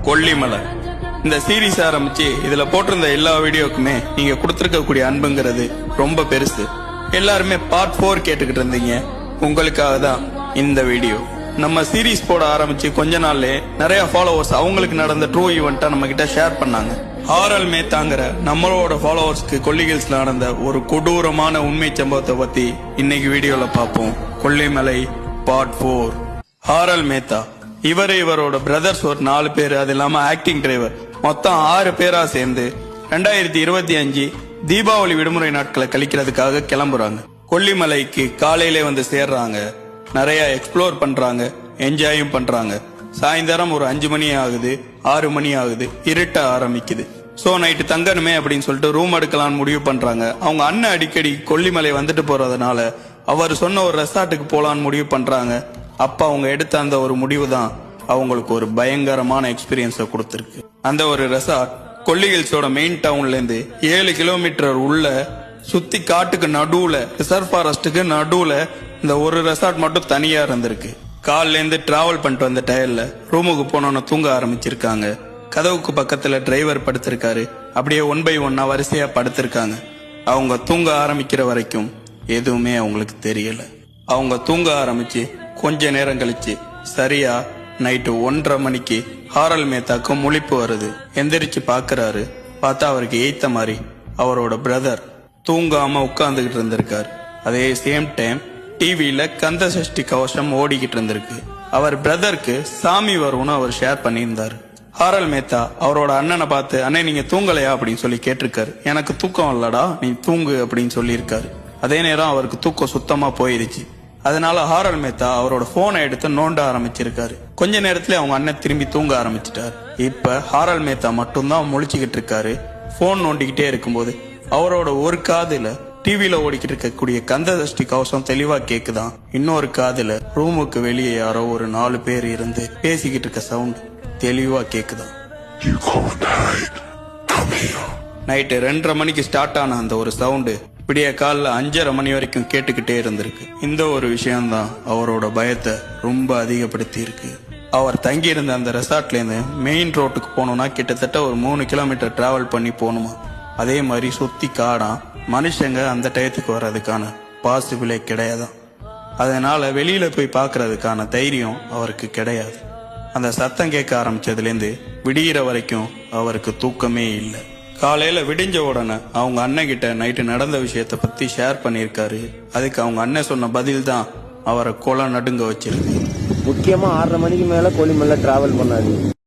கொல்லிமலை. இந்த சீரீஸ் ஆரம்பிச்சு இதுல போட்டிருந்த எல்லா வீடியோக்குமே நீங்க கொடுத்திருக்கக்கூடிய அன்புங்கிறது ரொம்ப பெருசு. எல்லாருமே பார்ட் 4 கேட்டுக்கிட்டு இருந்தீங்க. உங்களுக்காக தான் இந்த வீடியோ. நம்ம சீரீஸ் போட ஆரம்பிச்சு கொஞ்ச நாள்லயே நிறைய ஃபாலோவர்ஸ் அவங்களுக்கு நடந்த ட்ரூ ஈவெண்டா நம்ம கிட்ட ஷேர் பண்ணாங்க. ஹாரல் மேத்தாங்கிற நம்மளோட ஃபாலோவர்ஸ்க்கு கொல்லிகில்ஸ்ல நடந்த ஒரு கொடூரமான உண்மை சம்பவத்தை பத்தி இன்னைக்கு வீடியோல பார்ப்போம். கொல்லிமலை பார்ட் 4. ஹாரல் மேத்தா இவரோட பிரதர்ஸ் ஒரு 4 பேர், அது இல்லாம ஆக்டிங் டிரைவர், மொத்தம் 6 பேரா சேர்ந்து 2025 தீபாவளி விடுமுறை நாட்களை கழிக்கிறதுக்காக கிளம்புறாங்க. கொல்லிமலைக்கு காலையிலே வந்து சேர்றாங்க. நிறைய எக்ஸ்ப்ளோர் பண்றாங்க, என்ஜாயும் பண்றாங்க. சாயந்தரம் ஒரு 5 மணி ஆகுது, 6 மணி ஆகுது, இருட்ட ஆரம்பிக்குது. சோ நைட்டு தங்கணுமே அப்படின்னு சொல்லிட்டு ரூம் எடுக்கலாம்னு முடிவு பண்றாங்க. அவங்க அண்ணன் அடிக்கடி கொல்லிமலை வந்துட்டு போறதுனால அவர் சொன்ன ஒரு ரெசார்ட்டுக்கு போலான்னு முடிவு பண்றாங்க. அப்ப அவங்க எடுத்த அந்த ஒரு முடிவு தான் அவங்களுக்கு ஒரு பயங்கரமான எக்ஸ்பீரியன்ஸை கொடுத்துருக்கு. அந்த ஒரு ரெசார்ட் கொல்லிகில்ஸோட மெயின் டவுன்ல இருந்து 7 கிலோமீட்டர் உள்ள சுத்தி காட்டுக்கு நடுவுல, ரிசர்வ் ஃபாரஸ்டுக்கு நடுவுல இந்த ஒரு ரெசார்ட் மட்டும் தனியா இருந்திருக்கு. காலைல இருந்து டிராவல் பண்ணிட்டு வந்த டயர்ல ரூமுக்கு போனோன்னு தூங்க ஆரம்பிச்சிருக்காங்க. கதவுக்கு பக்கத்துல டிரைவர் படுத்திருக்காரு. அப்படியே 1 by 1 வரிசையா படுத்திருக்காங்க. அவங்க தூங்க ஆரம்பிக்கிற வரைக்கும் எதுவுமே அவங்களுக்கு தெரியல. அவங்க தூங்க ஆரம்பிச்சு கொஞ்ச நேரம் கழிச்சு சரியா நைட்டு 1:30 மணிக்கு ஹாரல் மேத்தாக்கு முழிப்பு வருது. எந்திரிச்சு பாக்குறாரு. பார்த்தா அவருக்கு ஏத்த மாதிரி அவரோட பிரதர் தூங்காம உட்கார்ந்துகிட்டு இருந்திருக்காரு. அதே சேம் டைம் டிவியில கந்த சஷ்டி கவசம் ஓடிக்கிட்டு இருந்திருக்கு. அவர் பிரதருக்கு சாமி வரும்னு அவர் ஷேர் பண்ணியிருந்தாரு. ஹாரல் மேத்தா அவரோட அண்ணனை பார்த்து, அண்ணே நீங்க தூங்கலையா அப்படின்னு சொல்லி கேட்டிருக்காரு. எனக்கு தூக்கம் இல்லடா, நீ தூங்கு அப்படின்னு சொல்லியிருக்காரு. அதே நேரம் அவருக்கு தூக்கம் சுத்தமா போயிடுச்சு. அதனால ஹாரல் மேத்தா அவரோட போனை எடுத்து நோண்ட ஆரம்பிச்சிருக்காரு. கொஞ்ச நேரத்துல அவங்க அண்ணன் திரும்பி தூங்க ஆரம்பிச்சிட்டாரு. இப்ப ஹாரல் மேத்தா மட்டும்தான் முழிச்சுக்கிட்டு இருக்காரு. போன் நோண்டிக்கிட்டே இருக்கும்போது அவரோட ஒரு காதுல டிவில ஓடிக்கிட்டு இருக்கக்கூடிய கந்த சஷ்டி கவசம் தெளிவா கேக்குதான். இன்னொரு காதுல ரூமுக்கு வெளியே யாரோ ஒரு 4 பேர் இருந்து பேசிக்கிட்டு இருக்க சவுண்ட் தெளிவா கேக்குதான். நைட்டு 2:30 மணிக்கு ஸ்டார்ட் ஆன அந்த ஒரு சவுண்டு விடிய காலில் 5:30 மணி வரைக்கும் கேட்டுக்கிட்டே இருந்திருக்கு. இந்த ஒரு விஷயம்தான் அவரோட பயத்தை ரொம்ப அதிகப்படுத்தி இருக்கு. அவர் தங்கி இருந்த அந்த ரெசார்ட்ல இருந்து மெயின் ரோட்டுக்கு போகணும்னா கிட்டத்தட்ட ஒரு 3 கிலோமீட்டர் டிராவல் பண்ணி போகணுமா. அதே மாதிரி சுத்தி காடா, மனுஷங்க அந்த டயத்துக்கு வர்றதுக்கான பாசிபிளே கிடையாதான். அதனால வெளியில போய் பாக்குறதுக்கான தைரியம் அவருக்கு கிடையாது. அந்த சத்தம் கேட்க ஆரம்பிச்சதுலேருந்து விடிகிற வரைக்கும் அவருக்கு தூக்கமே இல்லை. காலையில விடிஞ்ச உடனே அவங்க அண்ணன் கிட்ட நைட்டு நடந்த விஷயத்த பத்தி ஷேர் பண்ணியிருக்காரு. அதுக்கு அவங்க அண்ணன் சொன்ன பதில் தான் அவரை கொலை நடுங்க வச்சிருக்கு. முக்கியமா 6:30 மணிக்கு மேல கொல்லிமலை டிராவல் பண்ணாது.